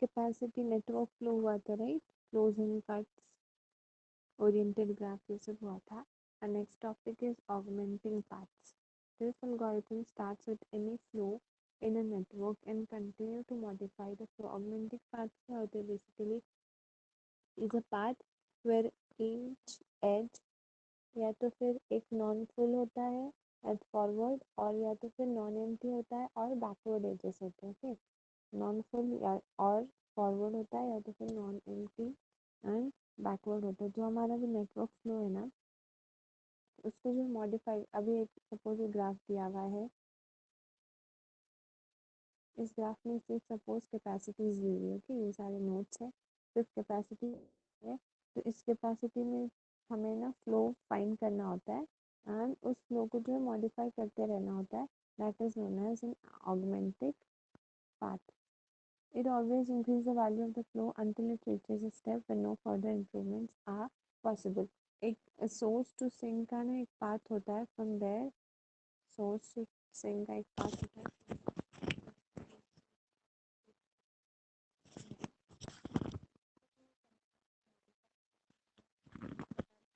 Capacity network flow हुआ था, right, closing cuts oriented graph ये सब हुआ था. And next topic is augmenting paths. This algorithm starts with any flow in a network and continue to modify the flow. Augmenting paths क्या होते हैं basically is a path where each edge या तो फिर एक नॉन फुल होता है eight forward और या तो फिर नॉन एम्प्टी होता है और बैकवर्ड एजेस होते हैं. ओके, नॉन फुल या और फॉरवर्ड होता है या तो फिर नॉन एम्प्टी एंड बैकवर्ड होता है. जो हमारा भी नेटवर्क फ्लो है ना उसको जो मॉडिफाई, अभी एक सपोज ग्राफ दिया हुआ है, इस ग्राफ में सिर्फ सपोज कैपेसिटीज दी हुई है. ओके, ये सारे नोट्स है, सिर्फ कैपेसिटी है. तो इस कैपेसिटी में हमें ना फ्लो फाइंड करना होता है एंड उस फ्लो को जो है मॉडिफाई करते रहना होता है. That is known as an augmented path. It always increases the value of the flow until it reaches a step when no further improvements are possible. एक सोर्स टू सिंक का ना एक पाथ होता है, from there source to sink का एक path होता है.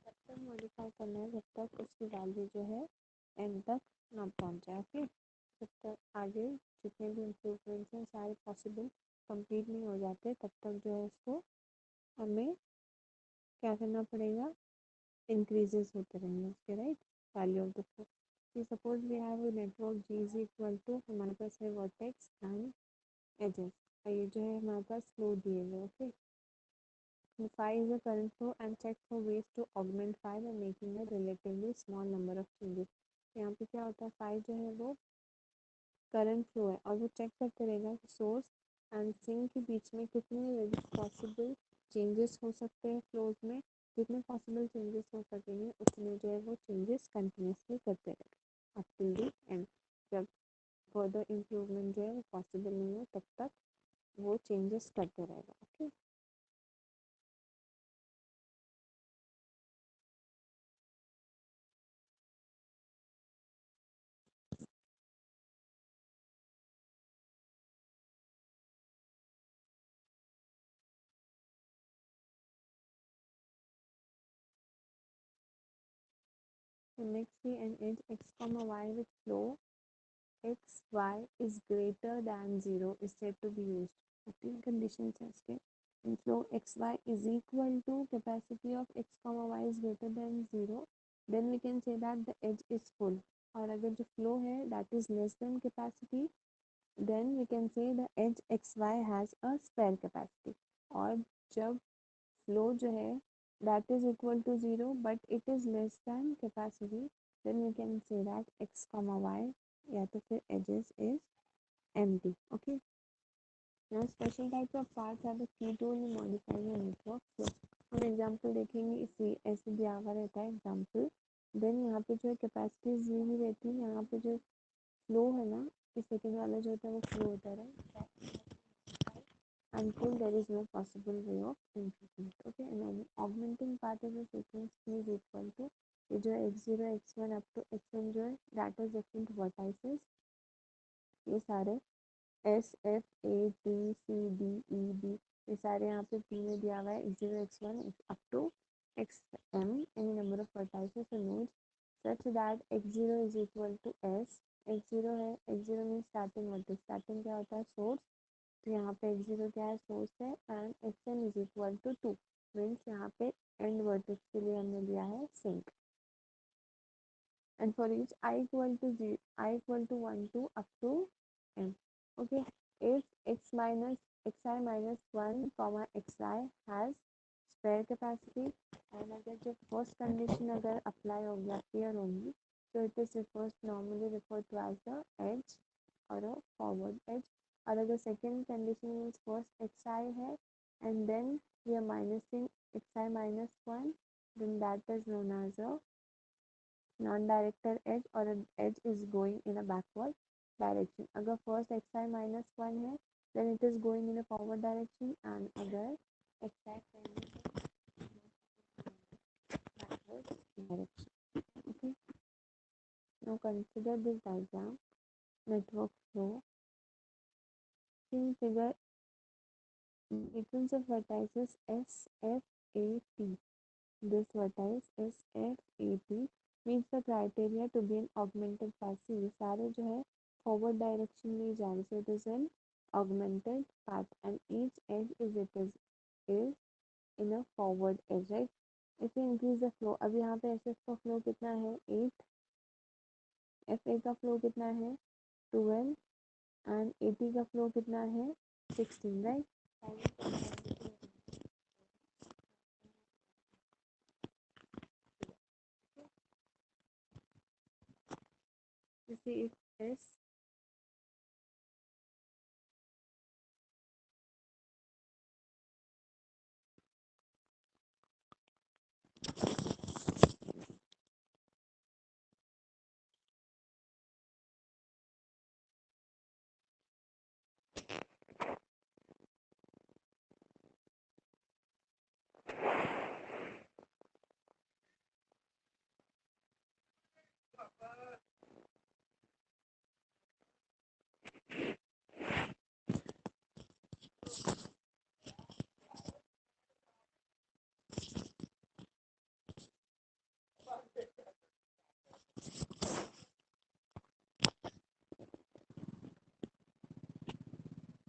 तब तक मॉडिफाई करना है जब तक उसकी वैल्यू जो है एंड तक ना पहुंच जाए. ओके, जब तक आगे जितने भी इम्प्रूवमेंट्स हैं सारे पॉसिबल कंप्लीट नहीं हो जाते तब तक जो है उसको हमें क्या करना पड़ेगा, इंक्रीजेस होते रहेंगे उसके, right, value of the flow. Suppose we have network G is equal to, हमारे पास है वर्टेक्स एंड एजेस और ये जो है हमारे पास फ्लो दिए हुए. Okay, phi is the current flow and check for ways to augment phi by making a relatively small number of changes. यहाँ पे क्या होता है, phi जो है वो करंट फ्लो है और वो चेक करते रहेगा कि सोर्स एंड सिंक के बीच में कितने पॉसिबल चेंजेस हो सकते हैं फ्लोज में. जितने पॉसिबल चेंजेस हो सकेंगे उतने जो है वो चेंजेस कंटिन्यूसली करते रहेगा अप टिल द एंड. जब फर्दर इम्प्रूवमेंट जो है वो पॉसिबल नहीं हो तब तक वो चेंजेस करते रहेगा. Okay, so next we an edge x comma y with flow x y is greater than 0 is said to be used. तीन conditions है इसके. In flow x y is equal to capacity of x comma y is greater than 0, then we can say that the edge is full. और अगर जो flow है that is less than capacity, then we can say the edge x y has a spare capacity. और जब flow जो है that is equal to 0 but it is less than capacity, then we can say that x comma y या तो फिर edges is empty. Okay, now special types of paths are the key tool in modifying a network flow. हम example देखेंगे, इसी ऐसे दिया हुआ रहता है एग्जाम्पल. देन यहाँ पे जो है कैपेसिटीज दी हुई रहती है, यहाँ पे जो फ्लो है ना, इस सेकेंड वाला जो होता है वो फ्लो होता है until there is no possible way of improvement. Okay, and then augmenting path is a sequence P is equal to ये जो x0 x1 up to xn जो है that is different vertices. ये सारे S F A B C D E B ये सारे यहाँ पे P में दिया हुआ है x0 x1 up to xm any number of vertices or nodes such that x0 is equal to S. x0 है, x0 में स्टार्टिंग वर्टेक्स, स्टार्टिंग क्या होता है सोर्स, तो यहाँ पे x0 क्या है सोर्स है and xn is equal to 2 means यहाँ पे एंड वर्टेक्स के लिए हमने लिया है sink. and for each I equal to 0, I equal to 1 to up to n. Okay, if x minus xi minus 1 comma xi has spare capacity and अगर जब first condition अगर अप्लाई हो गया क्लियर होंगी तो it is refers normally refer to as the edge और a forward edge. और अगर second condition means first xi है and then we are minusing xi minus 1, then that is known as a non-directed edge or an edge is going in a backward direction. अगर first xi minus 1 है then it is going in a forward direction and अगर xi backward direction. Okay, now consider this diagram network flow. In figure sequence of vertices S, F, A, T. This vertex S, F, A, T meets the criteria to be an augmented path. ये सारे जो है forward direction में ही जा रहे, so it is an augmented path and each edge is in a forward edge, right? If we increase the flow, अब यहाँ पे SF का flow कितना है 8, FA का flow कितना है 12 and AT का flow कितना है 16, right? जैसे if S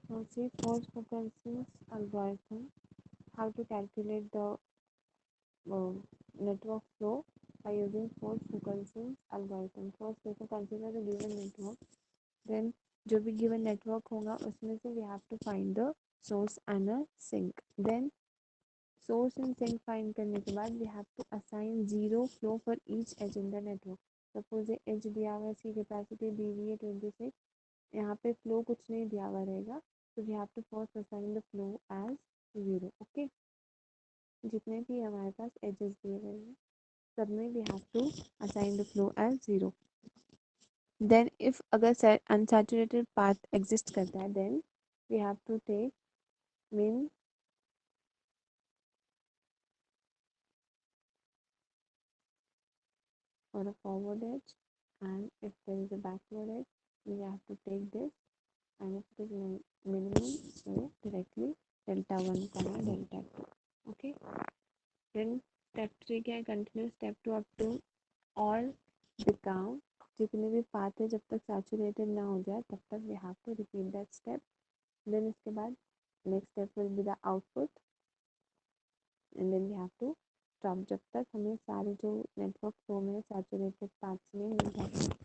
Now see force potentials algorithm, how to calculate the network flow by using force frequencies algorithm. First देखो consider the given network, then जो भी given network होगा उसमें से we have to find the source and a sink. Then source and sink find करने के बाद we have to assign zero flow for each edge in the network. Suppose ये edge दिया हुआ है, इसकी capacity दी हुई है 26, यहाँ पे flow कुछ नहीं दिया हुआ रहेगा, so we have to first assign the flow as 0. Okay, जितने भी हमारे पास edges दिए गए हैं सब में we have to assign the flow as 0. Then if अगर unsaturated path exist करता है then we have to take min for a forward edge, and if there is a backward edge we have to take this, and if it is minimum so directly delta 1 comma delta 2. Okay, then step 3 क्या है, continue step 2 up to all become जितने भी path है जब तक saturated ना हो जाए तब तक we have to repeat that step. Then इसके बाद next step will be the output and then we have to stop जब तक हमें सारे जो नेटवर्क फ्लो में सैचुरेटेड पार्ट्स में मिल जाते हैं.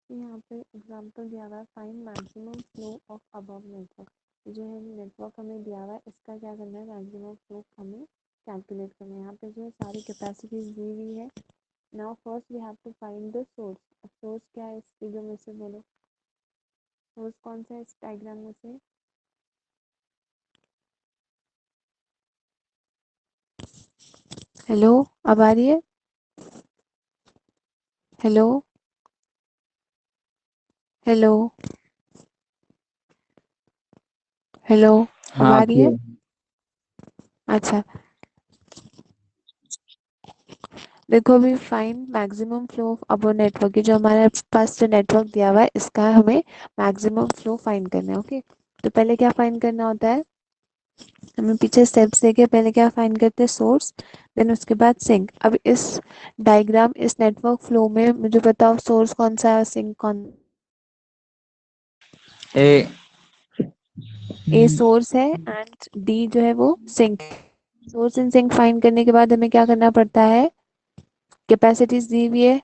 यहाँ पे एग्जांपल दिया हुआ है find maximum flow of above network. जो है नेटवर्क हमें दिया हुआ है इसका क्या करना है, मैक्सिमम फ्लो हमें कैलकुलेट करना है. यहाँ पे जो है सारी कैपेसिटीज दी हुई है. Now first we have to find the source. अब सोर्स क्या है इस फिगर में से, बोलो सोर्स कौन सा है इस डायग्राम में से. हेलो, अब आ रही है. हेलो हेलो हेलो, अब हाँ आ रही आती है. है। अच्छा देखो अभी find maximum flow of above network, जो हमारे पास जो नेटवर्क दिया हुआ है इसका हमें मैक्सिमम फ्लो फाइंड करना है. ओके, तो पहले क्या फाइंड करना होता है, हमें पीछे स्टेप्स देके पहले क्या फाइंड करते हैं, सोर्स, देन उसके बाद सिंक. अब इस डायग्राम इस नेटवर्क फ्लो में मुझे बताओ सोर्स कौन सा है, सिंक कौन. ए ए सोर्स है एंड डी जो है वो sink. Source and sink find करने के बाद हमें क्या करना पड़ता है, कैपेसिटीज दी हुई है,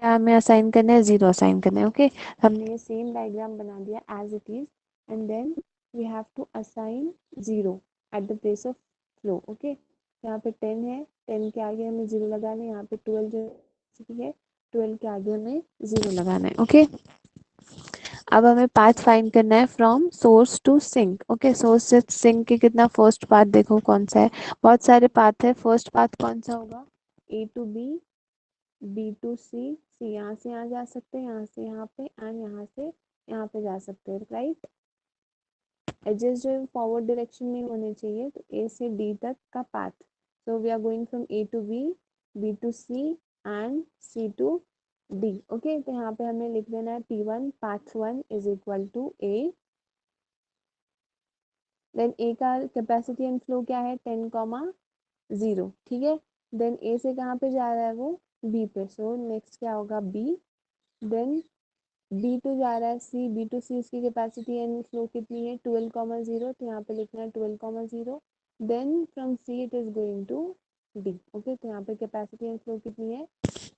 क्या हमें असाइन करना है, 0 असाइन करना है. ओके, हमने ये सेम डायग्राम बना दिया as it is and then we have to assign 0 at the place of flow. Okay, यहाँ पे 10 है, 10 के आगे हमें 0 लगाना है. यहाँ पे 12 जो है 12 के आगे हमें 0 लगाना है. ओके, अब हमें पाथ फाइंड करना है from source to sink. Okay, source से सिंक के कितना फर्स्ट पाथ देखो कौन सा है। बहुत सारे पाथ है, फर्स्ट पाथ कौन सा होगा, ए टू बी, बी टू सी, सी यहाँ से यहाँ जा सकते हैं, यहाँ से यहाँ पे, एंड यहाँ से यहाँ पे जा सकते हैं, राइट। एजेस जो फॉरवर्ड डायरेक्शन में होने चाहिए, तो ए से डी तक का path. So we are going from A to B, B to C and C to D. Okay, तो यहाँ पे हमें लिख देना है P1 path 1 is equal to A, then A का कैपेसिटी एंड फ्लो क्या है 10,0, ठीक है। देन ए से कहाँ पे जा रहा है वो, बी पे, सो नेक्स्ट क्या होगा बी। देन बी टू जा रहा है सी, बी टू सी इसकी कैपेसिटी एंड फ्लो कितनी है 12,0, तो यहाँ पे लिखना है 12,0। Then from C it is going to D. Okay, तो यहाँ पे कैपेसिटी एंड फ्लो कितनी है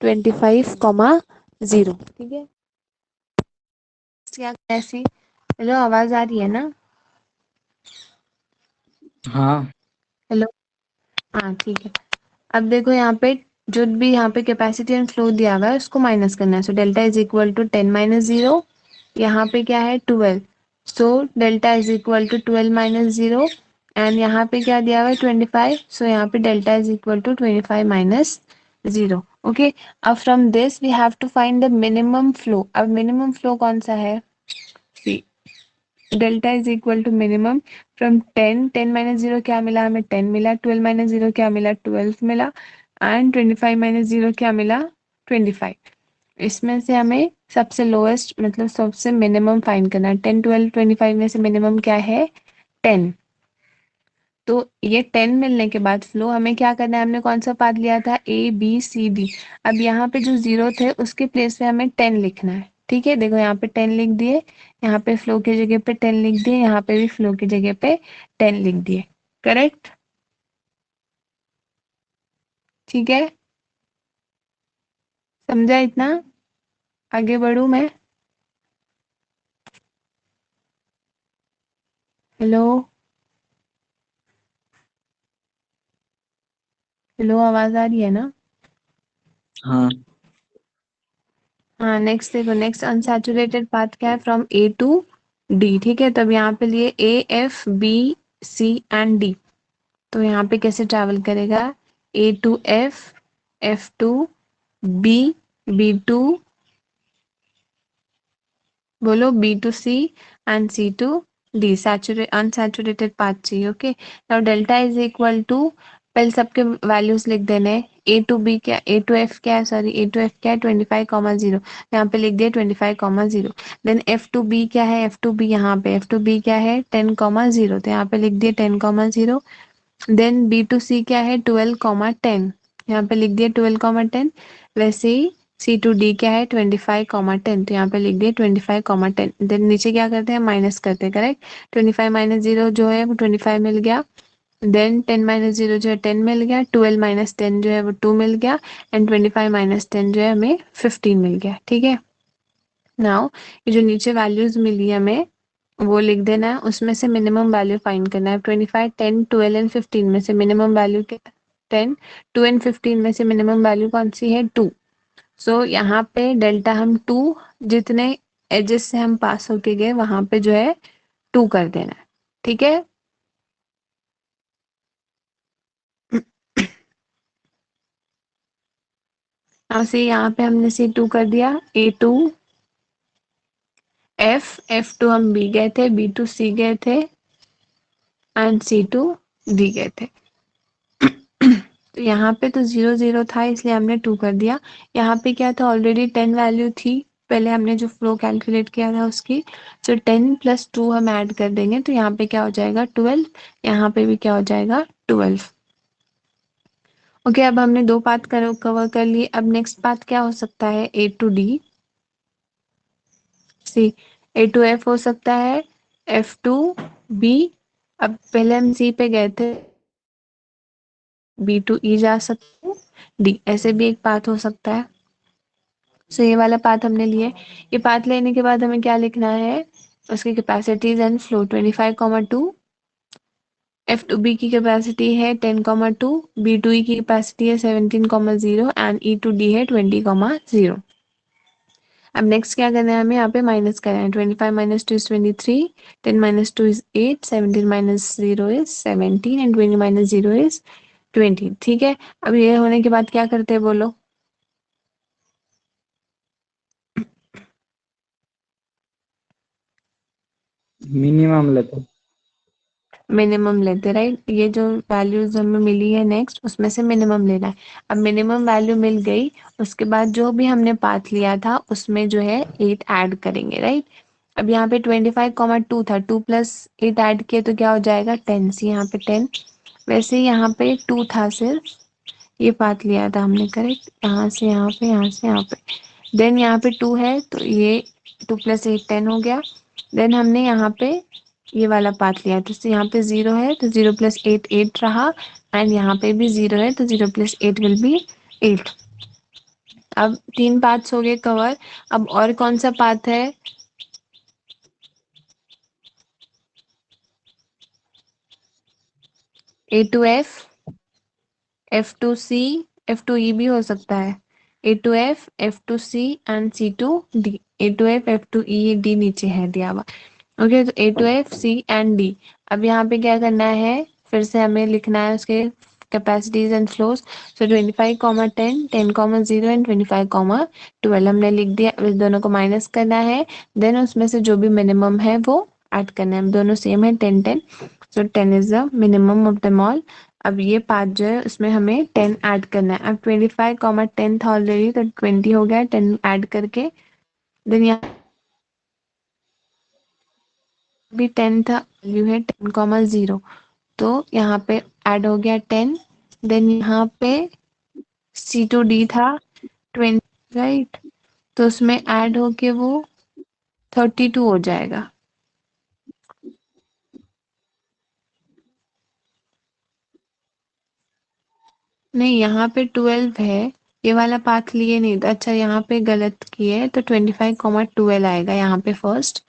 25,0, ठीक है। क्या ऐसी, हेलो आवाज आ रही है ना। हाँ हेलो, हाँ ठीक है। अब देखो यहाँ पे जो भी यहाँ पे कैपेसिटी एंड फ्लो दिया हुआ है उसको माइनस करना है। So delta is equal to 10 - 0, यहाँ पे क्या है 12, so delta is equal to 12 - 0, and यहाँ पे क्या दिया हुआ है 25, सो यहाँ पे delta is equal to 25 - 0। Okay, अब from this we have to find the minimum flow. अब मिनिमम फ्लो कौन सा है, delta is equal to minimum from 10 क्या मिला हमें 10 मिला, 12 - 0 क्या मिला 12 मिला, एंड 25 - 0 क्या मिला 25। इसमें से हमें सबसे लोएस्ट मतलब सबसे मिनिमम फाइंड करना है। 10 12 25 में से मिनिमम क्या है 10। तो ये 10 मिलने के बाद फ्लो हमें क्या करना है, हमने कौन सा पाथ लिया था ABCD। अब यहाँ पे जो 0 थे उसके प्लेस पे हमें 10 लिखना है, ठीक है। देखो यहाँ पे 10 लिख दिए, यहाँ पे फ्लो की जगह पे 10 लिख दिए, यहाँ पे भी फ्लो की जगह पे 10 लिख दिए, करेक्ट, ठीक है। समझा इतना, आगे बढ़ू मैं। हेलो, हेलो आवाज आ रही है ना। हाँ हाँ, नेक्स्ट देखो, नेक्स्ट अनसैचुरेटेड पाथ क्या है फ्रॉम ए टू डी, ठीक है। तब यहाँ पे लिए A F B C and D। तो यहाँ पे कैसे ट्रैवल करेगा, A to F, F to B, B to, बोलो B to C and C to D। Saturate unsaturated path चाहिए। Okay, now delta is equal to, पहले सबके values लिख देने। A to B क्या, A to F क्या है, sorry A to F क्या है 25,0, यहाँ पे लिख दिया 25,0। देन F to B क्या है, F to B यहाँ पे F to B क्या है 10,0, तो यहाँ पे लिख दिया 10,0। देन B to C क्या है 12,10, यहाँ पे लिख दिया 12,10। वैसे ही C to D क्या है 25,10, तो यहाँ पे लिख दिया 25,10। देन नीचे क्या करते हैं, माइनस करते हैं, करेक्ट। 25 - 0 जो है वो 25 मिल गया, देन 10 - 0 जो है 10 मिल गया, 12 - 10 जो है वो 2 मिल गया, एंड 25 - 10 जो है हमें 15 मिल गया, ठीक है। नाउ ये जो नीचे वैल्यूज मिली है हमें वो लिख देना है, उसमें से मिनिमम वैल्यू फाइंड करना है। 25 10 12 एंड 15 में से मिनिमम वैल्यू क्या, 10 2 एंड 15 में से मिनिमम वैल्यू कौन सी है 2। सो यहाँ पे डेल्टा हम 2 जितने एजेस से हम पास होके गए वहां पे जो है 2 कर देना है, ठीक है। यहाँ से यहाँ पे हमने C2 कर दिया, A to F हम B गए थे, B to C गए थे, एंड C to D गए थे। तो यहाँ पे तो 0 0 था इसलिए हमने 2 कर दिया। यहाँ पे क्या था, ऑलरेडी 10 वैल्यू थी पहले हमने जो फ्लो कैलकुलेट किया था उसकी, सो 10 + 2 हम ऐड कर देंगे तो यहाँ पे क्या हो जाएगा 12, यहाँ पे भी क्या हो जाएगा 12। ओके, अब हमने दो पाथ कवर कर लिए। अब नेक्स्ट पाथ क्या हो सकता है, A to D, C, A to F हो सकता है, F to B। अब पहले हम C पे गए थे, B to E जा सकते हैं, D ऐसे भी एक पाथ हो सकता है। सो ये वाला पाथ हमने लिए। ये पाथ लेने के बाद हमें क्या लिखना है, उसकी capacities and flow 25,2, F to B की कैपेसिटी है 10,2, B to E की कैपेसिटी है 17,0, एंड E to D है 20,0। अब नेक्स्ट क्या करना है हमें, यहाँ पे माइनस करना है। 25 minus 2 is 23, 10 minus 2 is 8, 17 minus 0 is 17 and 20 minus 0 is 20। ठीक है, अब ये होने के बाद क्या करते हैं बोलो? मिनिमम लेते। मिनिमम लेते, राइट। ये जो वैल्यूज हमें मिली है नेक्स्ट, उसमें से मिनिमम लेना है। अब मिनिमम वैल्यू मिल गई, उसके बाद जो भी हमने पाथ लिया था उसमें जो है 8 ऐड करेंगे, राइट। अब यहाँ पे 25,2 था, 2 प्लस 8 ऐड किए तो क्या हो जाएगा 10, सी यहाँ पे 10। वैसे ही यहाँ पे 2 था सिर्फ, ये पाथ लिया था हमने, करेक्ट। यहाँ से यहाँ पे, यहाँ से यहाँ पे, देन यहाँ पे 2 है तो ये 2 प्लस 8 10 हो गया। देन हमने यहाँ पे ये वाला पाथ लिया, तो यहाँ पे 0 है तो 0 प्लस 8 8 रहा, एंड यहाँ पे भी 0 है तो 0 प्लस 8 विल बी 8। अब 3 पाथ्स हो गए कवर। अब और कौन सा पाथ है? ए टू एफ, F2C, F2E भी हो सकता है। A2F, F2C and C2D। A2F, F2E, D नीचे है दिया हुआ। ओके, तो A2F, C एंड D। अब यहाँ पे क्या करना है, फिर से हमें लिखना है उसके capacities and flows. So 25, 10, 10, 0 and 25, 12 हमने लिख दिया। इस दोनों को माइनस करना है, देन उसमें से जो भी मिनिमम है वो ऐड करना है। दोनों सेम है, 10 10। सो 10 is the minimum of them all. अब ये पार्ट जो है उसमें हमें 10 ऐड करना है। अब 25, 10 था ऑलरेडी तो 20 हो गया 10 ऐड करके। देन यहाँ भी 10 था, वैल्यू है 10, 0, तो यहाँ पे ऐड हो गया 10। देन यहाँ पे C2D था 20, राइट, तो उसमें ऐड होके वो 32 हो जाएगा। नहीं, यहाँ पे 12 है, ये वाला पाथ लिए नहीं तो, अच्छा यहाँ पे गलत किए तो 25, 12 आएगा यहाँ पे फर्स्ट।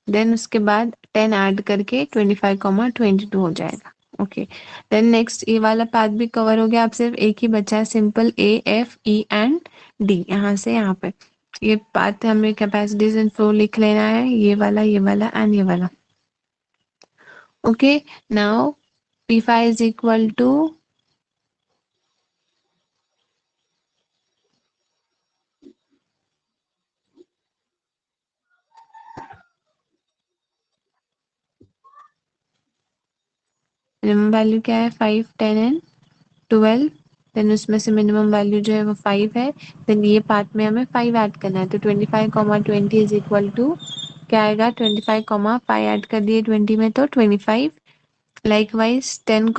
देन उसके बाद 10 ऐड करके 25, 22 हो जाएगा। ओके, देन नेक्स्ट ये वाला पाथ भी कवर हो गया। अब सिर्फ एक ही बचा है, simple A, F, E and D। यहाँ से यहाँ पे ये पाथ हमें कैपेसिटीज एंड फ्लो लिख लेना है, ये वाला, ये वाला एंड ये वाला। Okay, now P5 is equal to, minimum value क्या है 5, 10 एंड 12। देन उसमें से मिनिमम वैल्यू जो है वो 5 है। देन ये पार्ट में हमें 5 ऐड करना है, तो 25, 20 इज इक्वल टू क्या आएगा, 25, 5 ऐड कर दिए 20 में तो 25। लाइक वाइज 10,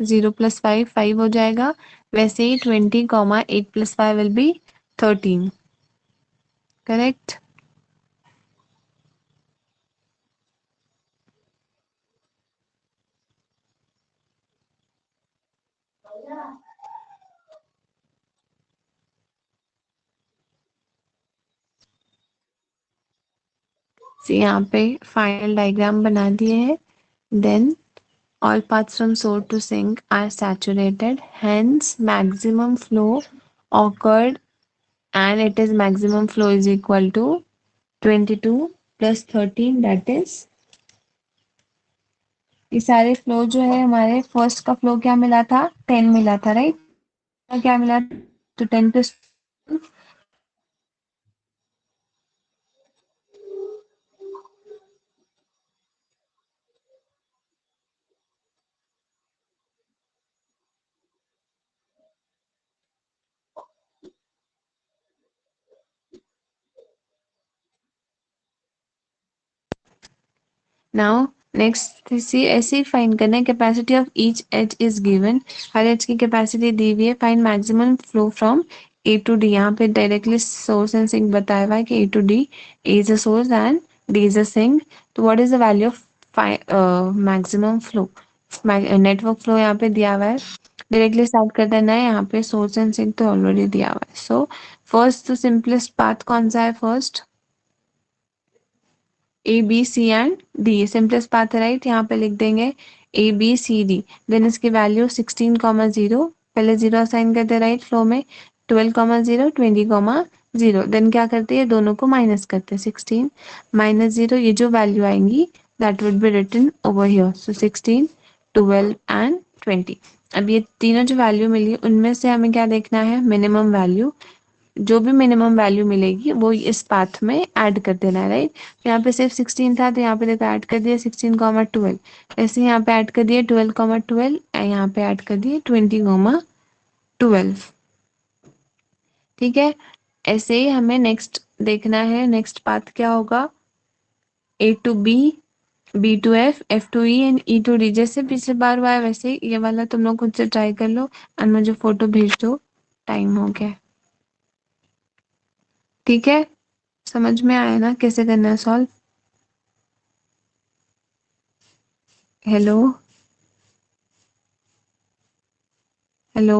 0 प्लस 5 5 हो जाएगा। वैसे ही 20, 8 प्लस 5 विल बी 13, करेक्ट। यहाँ पे फाइनल डायग्राम बना दिए हैं। Then all paths from source to sink are saturated, hence maximum flow occurred, and it is maximum flow is equal to 22 plus 13, that is, ये सारे फ्लो जो है हमारे, फर्स्ट का फ्लो क्या मिला था 10 मिला था, राइट। क्या मिला, तो 10 प्लस, नाउ नेक्स्ट इसी ऐसे ही फाइंड करना है, capacity of each edge is given. हर एज की कैपेसिटी दी हुई है, find maximum flow from A to D. यहाँ पे डायरेक्टली सोर्स एंड सिंक बताया हुआ है कि A to D, A is a source and D is a sink. तो what is the value of maximum flow, network flow यहाँ पे दिया हुआ है। डायरेक्टली स्टार्ट कर देना है, यहाँ पे सोर्स एंड सिंक तो ऑलरेडी दिया हुआ है। सो फर्स्ट तो सिंपलेस्ट पाथ कौन सा है, first A B C and D, simplest path है, राइट। यहाँ पे लिख देंगे A B C D. Then इसकी वैल्यू 16, 0, पहले 0 असाइन करते, राइट फ्लो में, 12, 0, 20, 0, देन क्या करते हैं, दोनों को माइनस करते हैं। 16 माइनस 0, ये जो वैल्यू आएंगी that would be written over here. So 16, 12 and 20। अब ये तीनों जो वैल्यू मिली उनमें से हमें क्या देखना है, मिनिमम वैल्यू। जो भी मिनिमम वैल्यू मिलेगी वो इस पाथ में ऐड कर देना है, राइट। तो यहाँ पे सिर्फ 16 था तो यहाँ पे देखो ऐड कर दिया 16 कॉमा 12। ऐसे यहाँ पे ऐड कर दिए 12 कॉमा 12, यहाँ पे ऐड कर दिए 20 कॉमा 12। ठीक है, ऐसे ही हमें नेक्स्ट देखना है, नेक्स्ट पाथ क्या होगा, A to B, B to F, F to E and E to D। जैसे पिछले बार हुआ है वैसे ही ये वाला तुम लोग खुद से ट्राई कर लो एंड मुझे फोटो भेज दो। टाइम हो गया। ठीक है, समझ में आया ना कैसे करना है सॉल्व? Hello hello.